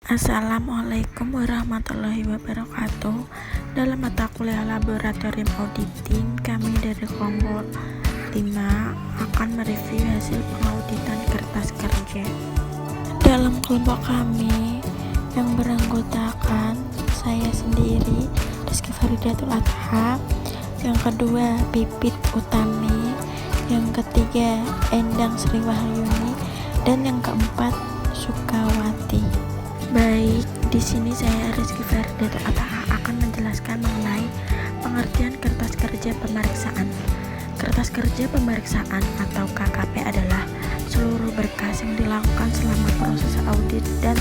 Assalamualaikum warahmatullahi wabarakatuh. Dalam mata kuliah laboratorium auditing, kami dari kelompok 5 akan mereview hasil pengauditan kertas kerja. Dalam kelompok kami yang beranggotakan saya sendiri, Rizky Faridatul Adha, yang kedua Pipit Utami, yang ketiga Endang Sri Wahyuni, dan yang keempat Sukawati. Baik, di sini saya Rizky Faridatul Adha akan menjelaskan mengenai pengertian kertas kerja pemeriksaan. Kertas kerja pemeriksaan atau KKP adalah seluruh berkas yang dilakukan selama proses audit dan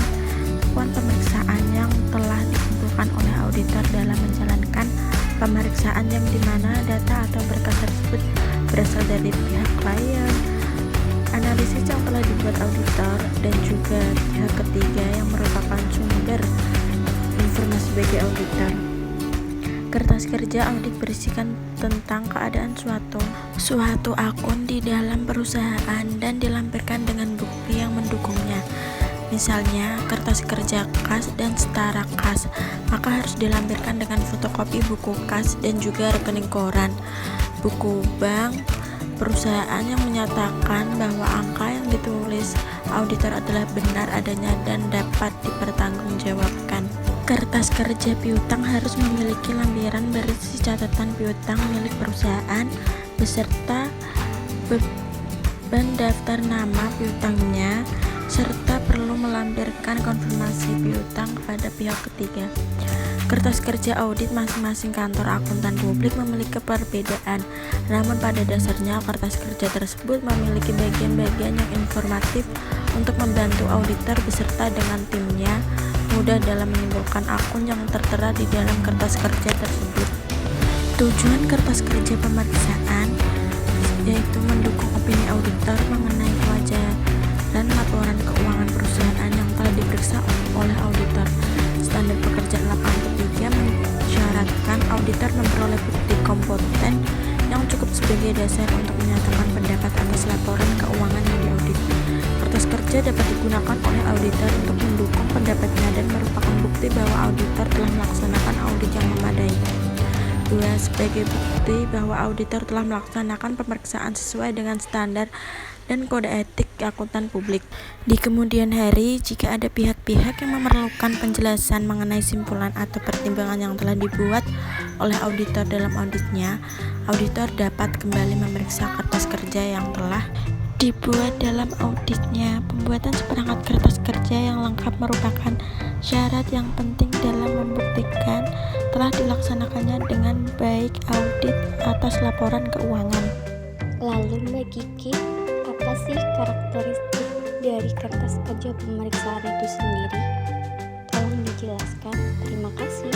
temuan pemeriksaan yang telah dikumpulkan oleh auditor dalam menjalankan pemeriksaan, yang dimana data atau berkas tersebut berasal dari pihak klien, analisis yang telah dibuat auditor, dan juga pihak ketiga yang merupakan sumber informasi bagi auditor. Kertas kerja audit berisikan tentang keadaan suatu akun di dalam perusahaan dan dilampirkan dengan bukti yang mendukungnya. Misalnya, kertas kerja kas dan setara kas, maka harus dilampirkan dengan fotokopi buku kas dan juga rekening koran, buku bank perusahaan yang menyatakan bahwa angka yang ditulis auditor adalah benar adanya dan dapat dipertanggungjawabkan. Kertas kerja piutang harus memiliki lampiran berisi catatan piutang milik perusahaan beserta beban daftar nama piutangnya, serta perlu melampirkan konfirmasi piutang kepada pihak ketiga. Kertas kerja audit masing-masing kantor akuntan publik memiliki perbedaan, namun pada dasarnya kertas kerja tersebut memiliki bagian-bagian yang informatif untuk membantu auditor beserta dengan timnya mudah dalam menyimpulkan akun yang tertera di dalam kertas kerja tersebut. Tujuan kertas kerja pemeriksaan yaitu mendukung opini auditor mengenai kewajaran laporan keuangan perusahaan yang telah diperiksa oleh auditor. Standar pekerjaan lapangan ketiga mensyaratkan auditor memperoleh bukti kompeten yang cukup sebagai dasar untuk menyatakan pendapat atas laporan keuangan yang diaudit. Kertas kerja dapat digunakan oleh auditor untuk mendukung pendapatnya dan merupakan bukti bahwa auditor telah melaksanakan audit yang memadai. 2. Sebagai bukti bahwa auditor telah melaksanakan pemeriksaan sesuai dengan standar dan kode etik akuntan publik. Di kemudian hari, jika ada pihak-pihak yang memerlukan penjelasan mengenai simpulan atau pertimbangan yang telah dibuat oleh auditor dalam auditnya, auditor dapat kembali memeriksa kertas kerja yang telah dibuat dalam auditnya. Pembuatan seperangkat kertas kerja yang lengkap merupakan syarat yang penting dalam membuktikan telah dilaksanakannya dengan baik audit atas laporan keuangan. Lalu Mbak Kiki, apa sih karakteristik dari kertas kerja pemeriksaan itu sendiri? Tolong dijelaskan. Terima kasih.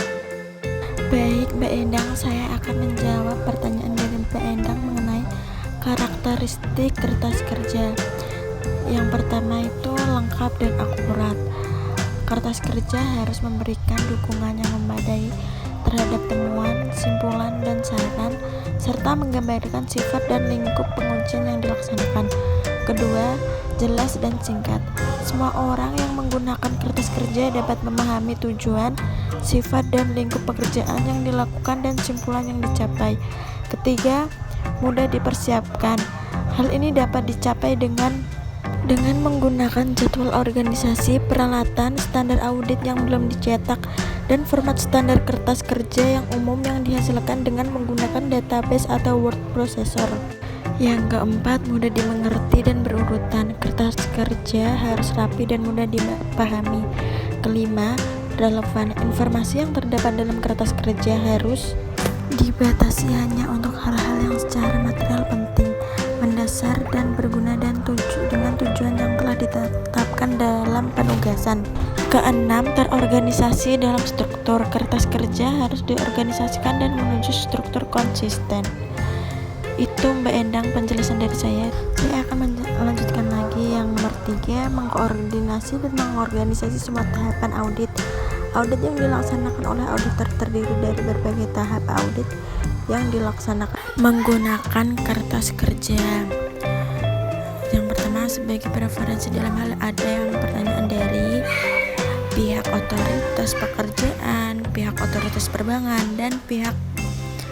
Baik Mbak Endang, saya akan menjawab pertanyaan dari Mbak Endang mengenai karakteristik kertas kerja. Yang pertama itu lengkap dan akurat. Kertas kerja harus memberikan dukungan yang memadai terhadap temuan, simpulan, dan saran, serta menggambarkan sifat dan lingkup pengujian yang dilaksanakan. Kedua, jelas dan singkat. Semua orang yang menggunakan kertas kerja dapat memahami tujuan, sifat, dan lingkup pekerjaan yang dilakukan dan simpulan yang dicapai. Ketiga, mudah dipersiapkan. Hal ini dapat dicapai dengan menggunakan jadwal organisasi, peralatan, standar audit yang belum dicetak, dan format standar kertas kerja yang umum yang dihasilkan dengan menggunakan database atau word processor. Yang keempat, mudah dimengerti dan berurutan. Kertas kerja harus rapi dan mudah dipahami. Kelima, relevan. Informasi yang terdapat dalam kertas kerja harus dibatasi hanya untuk hal-hal yang secara material penting, mendasar, dan berguna dengan tujuan yang telah ditetapkan dalam penugasan. Keenam, terorganisasi dalam struktur. Kertas kerja harus diorganisasikan dan menuju struktur konsisten. Itu Mbak Endang penjelasan dari saya. Saya akan melanjutkan lagi yang nomor 3, mengkoordinasi dan mengorganisasi semua tahapan audit. Audit yang dilaksanakan oleh auditor terdiri dari berbagai tahap audit yang dilaksanakan menggunakan kertas kerja. Yang pertama, sebagai preferensi dalam hal ada yang pertanyaan dari pihak otoritas pekerjaan, pihak otoritas perbankan, dan pihak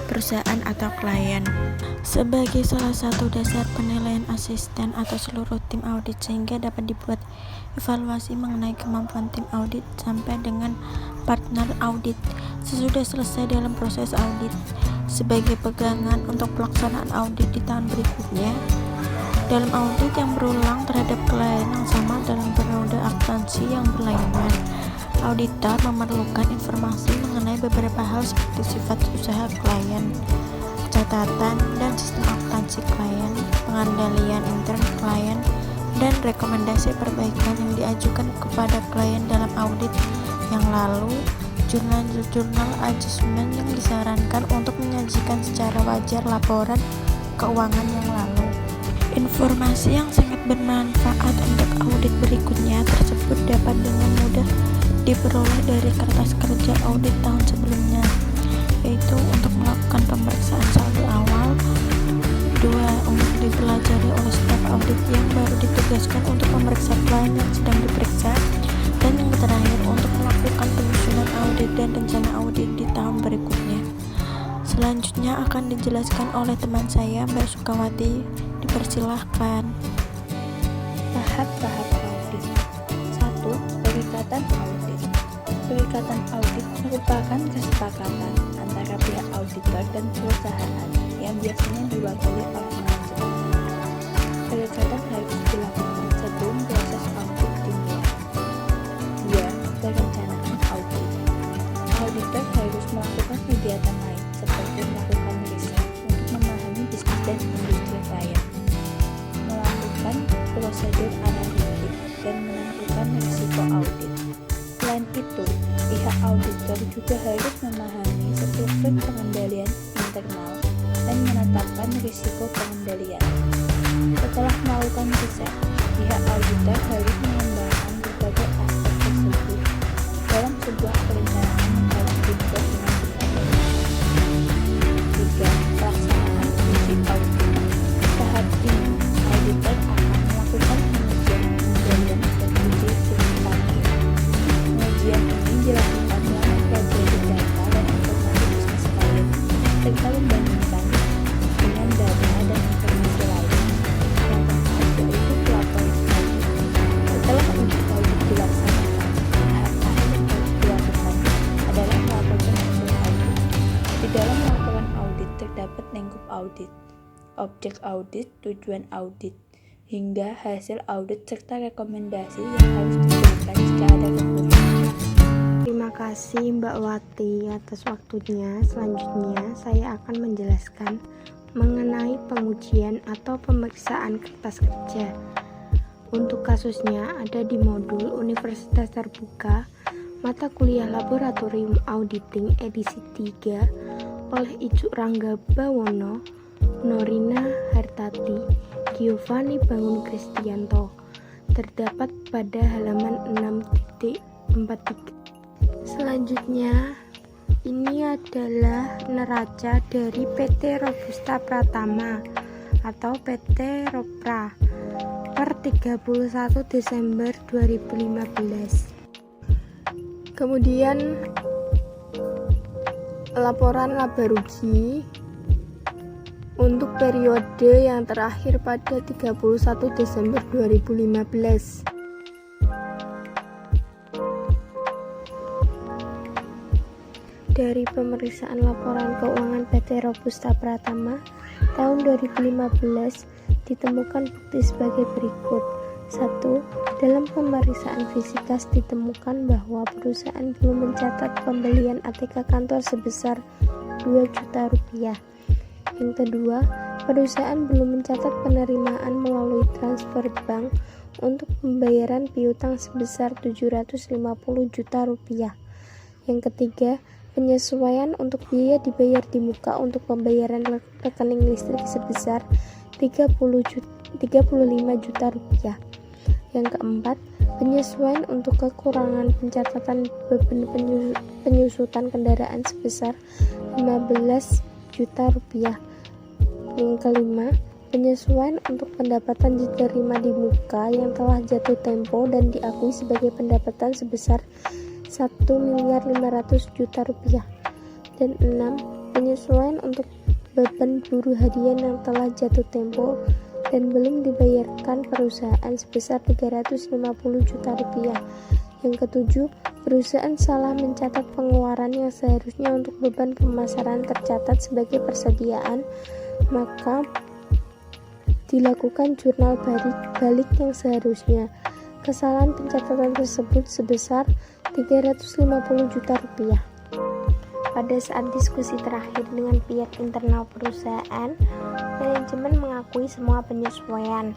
perusahaan atau klien. Sebagai salah satu dasar penilaian asisten atau seluruh tim audit, sehingga dapat dibuat evaluasi mengenai kemampuan tim audit sampai dengan partner audit sesudah selesai dalam proses audit. Sebagai pegangan untuk pelaksanaan audit di tahun berikutnya, dalam audit yang berulang terhadap klien yang sama dalam periode akuntansi yang berlainan, auditor memerlukan informasi mengenai beberapa hal seperti sifat usaha klien, catatan dan sistem akuntansi klien, pengandalian intern klien, dan rekomendasi perbaikan yang diajukan kepada klien dalam audit yang lalu, jurnal adjustment yang disarankan untuk menyajikan secara wajar laporan keuangan yang lalu. Informasi yang sangat bermanfaat untuk audit berikutnya tersebut dapat dengan mudah diperoleh dari kertas kerja audit tahun sebelumnya, yaitu untuk melakukan pemeriksaan saldo awal, 2. Untuk dipelajari oleh staf audit yang baru ditugaskan untuk memeriksa klien yang sedang diperiksa, dan yang terakhir untuk melakukan penyusunan audit dan rencana audit di tahun berikutnya. Selanjutnya akan dijelaskan oleh teman saya, Mbak Sukawati. Dipersilahkan. Tahap-tahap audit. 1. Perikatan audit. Perikatan audit merupakan kesepakatan antara pihak auditor dan perusahaan yang biasanya diwakili oleh manajemen. Perikatan harus dilakukan sebelum proses audit dimulai. 2. Perencanaan audit. Auditor harus melakukan kegiatan lain seperti melakukan riset untuk memahami bisnis dan industri klien, melakukan prosedur analitik, dan menentukan risiko audit. Selain itu, pihak auditor juga harus memahami struktur pengendalian internal dan menetapkan risiko pengendalian. Setelah melakukan riset, pihak auditor harus mengembangkan berbagai aspek tersebut dalam sebuah perencanaan yang harus dibuat dengan benar. 3. Pelaksanaan fungsi audit. Tahap ini, auditor akan melakukan pengujian pengendalian dan uji verifikasi. Pengujian ini dilakukan dengan mempelajari data dan informasi bisnis klien, serta membandingkan dengan data dan informasi lain. Yang keempat yaitu pelaporan audit. Setelah uji audit dilaksanakan, tahap akhir yang harus dilakukan adalah melaporkan hasil audit. Di dalam laporan audit terdapat lingkup audit, objek audit, tujuan audit, hingga hasil audit serta rekomendasi yang harus diberikan jika ada kekurangan. Terima kasih Mbak Wati atas waktunya. Selanjutnya saya akan menjelaskan mengenai pengujian atau pemeriksaan kertas kerja. Untuk kasusnya ada di modul Universitas Terbuka, mata kuliah Laboratorium Auditing edisi 3 oleh Icuk Rangga Bawono, Norina Hartati, Giovanni Bangun Kristianto, terdapat pada halaman 6.43. Selanjutnya, ini adalah neraca dari PT Robusta Pratama atau PT Ropra per 31 Desember 2015. Kemudian laporan laba rugi untuk periode yang terakhir pada 31 Desember 2015. Dari pemeriksaan laporan keuangan PT Robusta Pratama tahun 2015 ditemukan bukti sebagai berikut. 1. Dalam pemeriksaan fisikas ditemukan bahwa perusahaan belum mencatat pembelian ATK kantor sebesar 2 juta rupiah. Yang kedua, perusahaan belum mencatat penerimaan melalui transfer bank untuk pembayaran piutang sebesar 750 juta rupiah. Yang ketiga, penyesuaian untuk biaya dibayar di muka untuk pembayaran rekening listrik sebesar 35 juta rupiah. Yang keempat, penyesuaian untuk kekurangan pencatatan beban penyusutan kendaraan sebesar 15 juta rupiah. Yang kelima, Penyesuaian untuk pendapatan diterima di muka yang telah jatuh tempo dan diakui sebagai pendapatan sebesar Rp1.500.000.000. Dan 6. Penyesuaian untuk beban buruh harian yang telah jatuh tempo dan belum dibayarkan perusahaan sebesar Rp350.000.000. Yang ketujuh, perusahaan salah mencatat pengeluaran yang seharusnya untuk beban pemasaran tercatat sebagai persediaan, maka dilakukan jurnal balik yang seharusnya. Kesalahan pencatatan tersebut sebesar Rp350.000.000. Pada saat diskusi terakhir dengan pihak internal perusahaan, manajemen mengakui semua penyesuaian.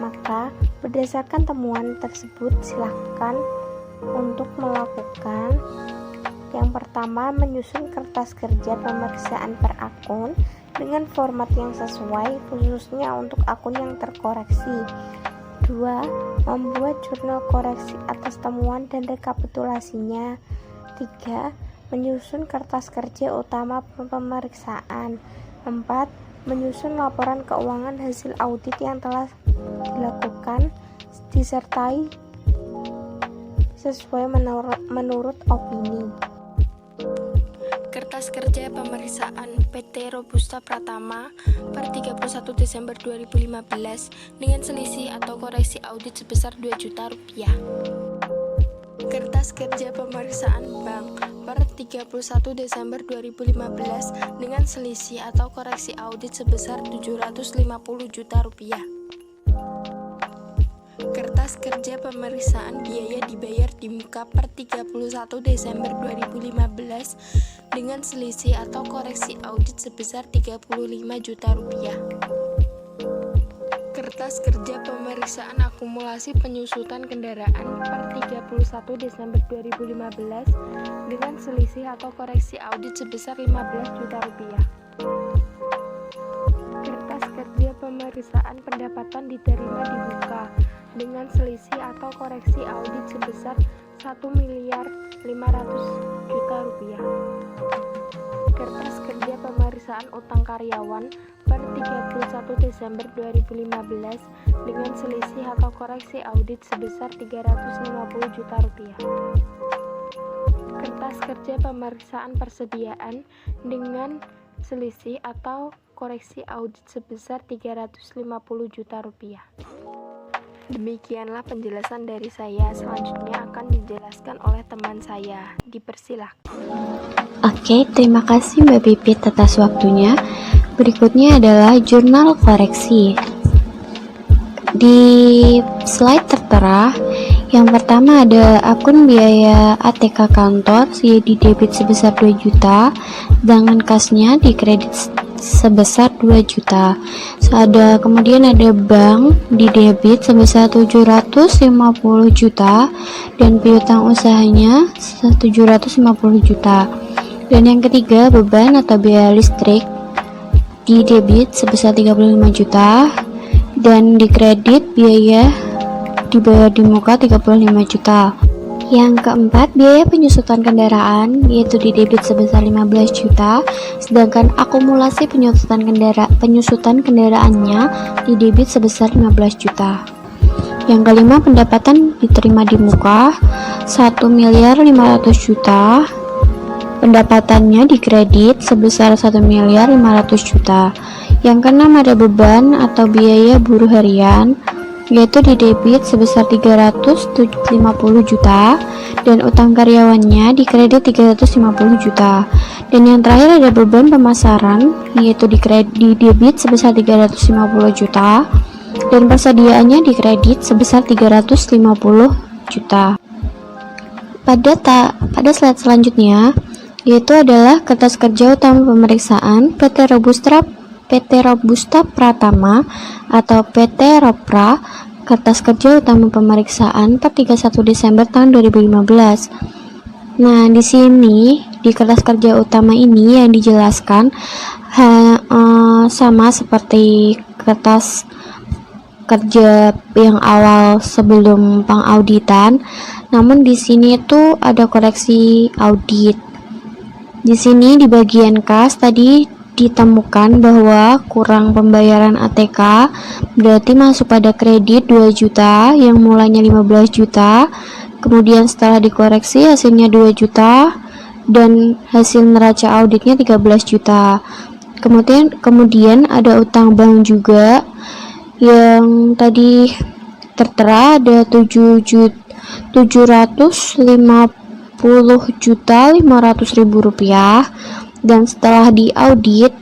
Maka, berdasarkan temuan tersebut, silakan untuk melakukan yang pertama, menyusun kertas kerja pemeriksaan per akun dengan format yang sesuai, khususnya untuk akun yang terkoreksi. 2. Membuat jurnal koreksi atas temuan dan rekapitulasinya. 3. Menyusun kertas kerja utama pemeriksaan. 4. Menyusun laporan keuangan hasil audit yang telah dilakukan disertai sesuai menurut opini. Kertas kerja pemeriksaan PT Robusta Pratama per 31 Desember 2015 dengan selisih atau koreksi audit sebesar Rp2 juta. Kertas kerja pemeriksaan bank per 31 Desember 2015 dengan selisih atau koreksi audit sebesar Rp750 juta. Kertas kerja pemeriksaan biaya dibayar di muka per 31 Desember 2015 dengan selisih atau koreksi audit sebesar Rp35 juta. Kertas kerja pemeriksaan akumulasi penyusutan kendaraan per 31 Desember 2015 dengan selisih atau koreksi audit sebesar Rp15 juta. Kertas kerja pemeriksaan pendapatan diterima di muka dengan selisih atau koreksi audit sebesar Rp1.500.000.000. Kertas kerja pemeriksaan utang karyawan per 31 Desember 2015 dengan selisih atau koreksi audit sebesar Rp350 juta. Kertas kerja pemeriksaan persediaan dengan selisih atau koreksi audit sebesar Rp350 juta. Demikianlah penjelasan dari saya. Selanjutnya akan dijelaskan oleh teman saya. Dipersilahkan. Oke, terima kasih Mbak Pipit atas waktunya. Berikutnya adalah jurnal koreksi. Di slide tertera, yang pertama ada akun biaya ATK kantor di debit sebesar 2 juta, sedangkan kasnya di kredit sebesar 2 juta. Kemudian ada bank di debit sebesar 750 juta dan piutang usahanya 750 juta. Dan yang ketiga, beban atau biaya listrik di debit sebesar 35 juta dan di kredit biaya dibayar di muka 35 juta. Yang keempat, biaya penyusutan kendaraan yaitu di debit sebesar 15 juta, sedangkan akumulasi penyusutan kendaraannya di debit sebesar 15 juta. Yang kelima, pendapatan diterima di muka 1.500.000.000, pendapatannya di kredit sebesar 1.500.000.000. Yang keenam, ada beban atau biaya buruh harian yaitu di debit sebesar 350 juta dan utang karyawannya di kredit 350 juta. Dan yang terakhir ada beban pemasaran yaitu di debit sebesar 350 juta dan persediaannya di kredit sebesar 350 juta. Pada slide selanjutnya yaitu adalah kertas kerja utama pemeriksaan PT Robusta Pratama atau PT Ropra, kertas kerja utama pemeriksaan per 31 Desember tahun 2015. Nah, di sini di kertas kerja utama ini yang dijelaskan sama seperti kertas kerja yang awal sebelum pengauditan, namun di sini itu ada koreksi audit. Di sini di bagian kas tadi ditemukan bahwa kurang pembayaran ATK, berarti masuk pada kredit 2 juta yang mulanya 15 juta, kemudian setelah dikoreksi hasilnya 2 juta dan hasil neraca auditnya 13 juta. Kemudian ada utang bank juga yang tadi tertera ada 750.500.000 rupiah, dan setelah diaudit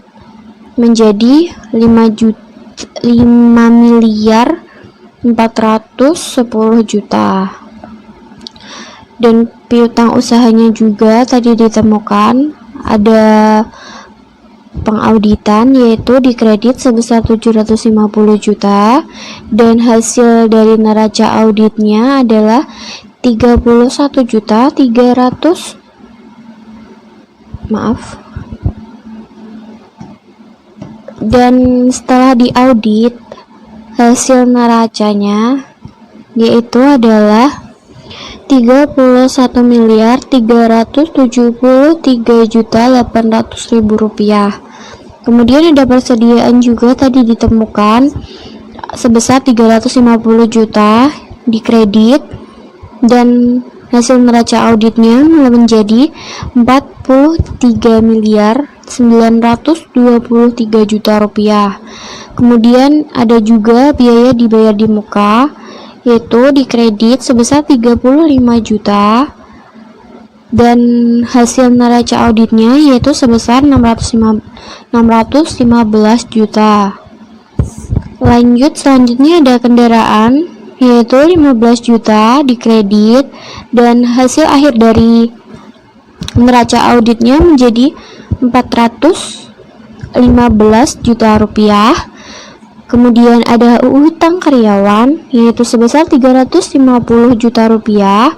menjadi 5.410 juta. Dan piutang usahanya juga tadi ditemukan ada pengauditan, yaitu dikredit sebesar 750 juta dan hasil dari neraca auditnya adalah 31.300.000. Dan setelah diaudit hasil neracanya yaitu adalah 31.373.800.000 rupiah. Kemudian ada persediaan juga tadi ditemukan sebesar 350 juta dikredit dan hasil neraca auditnya menjadi 43.923 juta rupiah. Kemudian ada juga biaya dibayar di muka, yaitu dikredit sebesar 35 juta dan hasil neraca auditnya yaitu sebesar 615 juta. Selanjutnya ada kendaraan, yaitu 15 juta dikredit dan hasil akhir dari neraca auditnya menjadi 415 juta rupiah. Kemudian ada utang karyawan yaitu sebesar 350 juta rupiah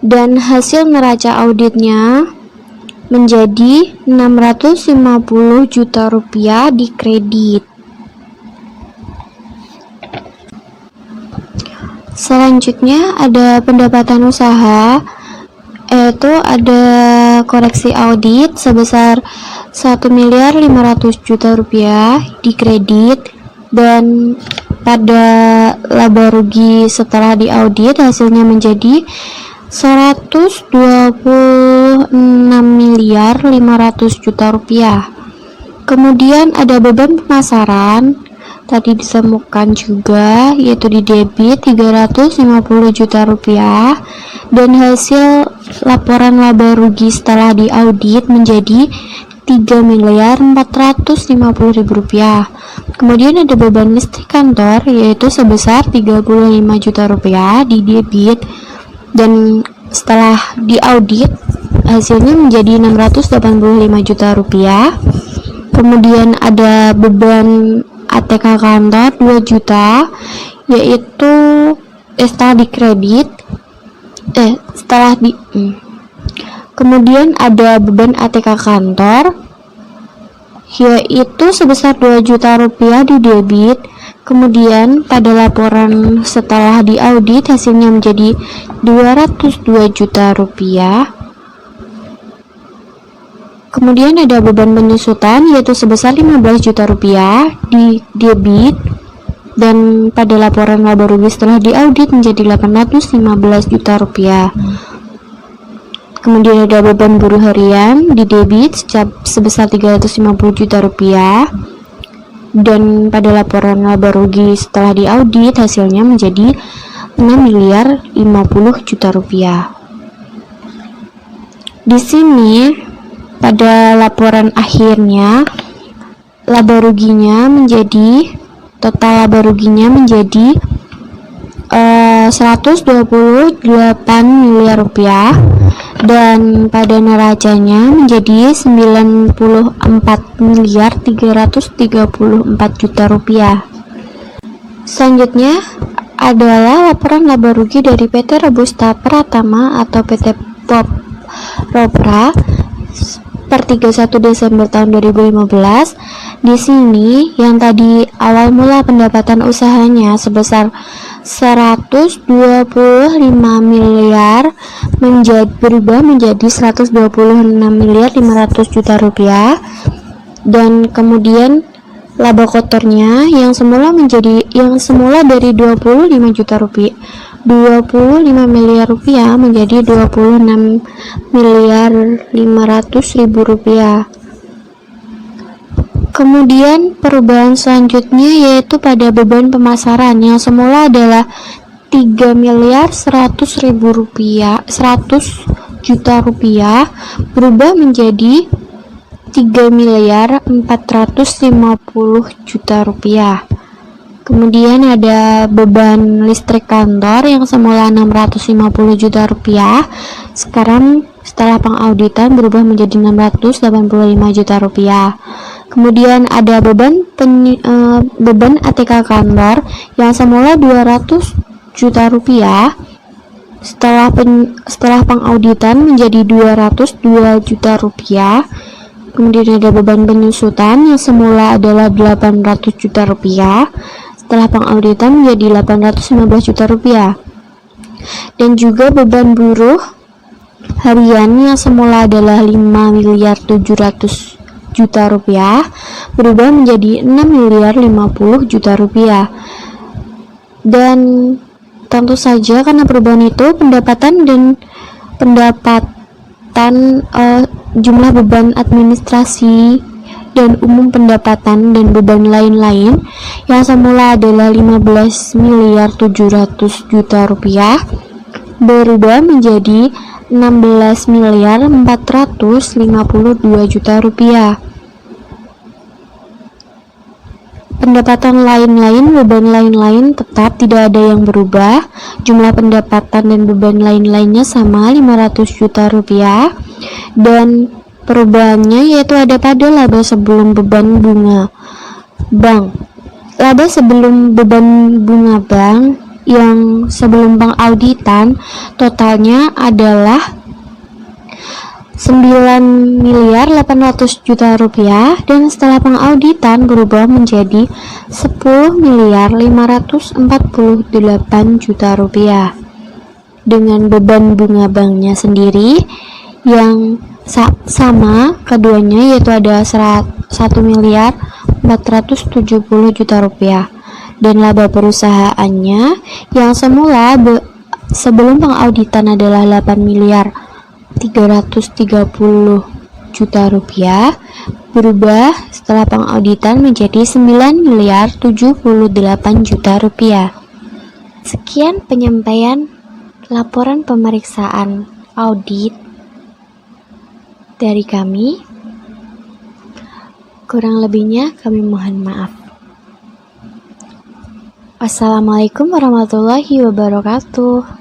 dan hasil neraca auditnya menjadi 650 juta rupiah dikredit. Selanjutnya ada pendapatan usaha, yaitu ada koreksi audit sebesar 1.500.000 rupiah dikredit, dan pada laba rugi setelah diaudit hasilnya menjadi 126.500.000 rupiah. Kemudian ada beban pemasaran tadi ditemukan juga, yaitu di debit 350 juta rupiah dan hasil laporan laba rugi setelah diaudit menjadi 3.450.000 rupiah. Kemudian ada beban listrik kantor yaitu sebesar 35 juta rupiah di debit dan setelah diaudit hasilnya menjadi 685 juta rupiah. Kemudian ada beban ATK kantor 2 juta yaitu kemudian ada beban ATK kantor yaitu sebesar 2 juta rupiah di debit. Kemudian pada laporan setelah diaudit hasilnya menjadi 202 juta rupiah. Kemudian ada beban penyusutan yaitu sebesar 15 juta rupiah di debit dan pada laporan laba rugi setelah diaudit menjadi 815 juta rupiah. Kemudian ada beban buruh harian di debit sebesar 350 juta rupiah dan pada laporan laba rugi setelah diaudit hasilnya menjadi 6.050 juta rupiah. Di sini pada laporan akhirnya total laba ruginya menjadi 128 miliar rupiah dan pada neracanya menjadi 94.334 juta rupiah. Selanjutnya adalah laporan laba rugi dari PT Robusta Pratama atau PT POP Ropra per 31 Desember tahun 2015. Di sini yang tadi awal mula pendapatan usahanya sebesar 125 miliar berubah menjadi 126 miliar 500 juta rupiah. Dan kemudian laba kotornya yang semula dari 25 juta rupiah 25 miliar rupiah menjadi 26 miliar 500 ribu rupiah. Kemudian perubahan selanjutnya yaitu pada beban pemasaran yang semula adalah 3 miliar 100 ribu rupiah 100 juta rupiah berubah menjadi 3 miliar 450 juta rupiah. Kemudian ada beban listrik kantor yang semula 650 juta rupiah sekarang setelah pengauditan berubah menjadi 685 juta rupiah. Kemudian ada beban ATK kantor yang semula 200 juta rupiah setelah pengauditan menjadi 202 juta rupiah. Kemudian ada beban penyusutan yang semula adalah 800 juta rupiah setelah pengauditan menjadi 815 juta rupiah. Dan juga beban buruh harian yang semula adalah 5 miliar 700 juta rupiah berubah menjadi 6 miliar 50 juta rupiah. Dan tentu saja karena perubahan itu jumlah beban administrasi dan umum pendapatan dan beban lain-lain yang semula adalah 15 miliar 700 juta rupiah berubah menjadi 16 miliar 452 juta rupiah. Pendapatan lain-lain, beban lain-lain tetap tidak ada yang berubah. Jumlah pendapatan dan beban lain-lainnya sama 500 juta rupiah. Dan perubahannya yaitu ada pada laba sebelum beban bunga bank. Laba sebelum beban bunga bank yang sebelum pengauditan totalnya adalah 9 miliar 800 juta rupiah dan setelah pengauditan berubah menjadi 10 miliar 548 juta rupiah dengan beban bunga banknya sendiri yang sama keduanya yaitu ada 1 miliar 470 juta rupiah dan laba perusahaannya yang semula sebelum pengauditan adalah 8 miliar 330 juta rupiah berubah setelah pengauditan menjadi 9 miliar 78 juta rupiah. Sekian penyampaian laporan pemeriksaan audit dari kami. Kurang lebihnya kami mohon maaf. Wassalamualaikum warahmatullahi wabarakatuh.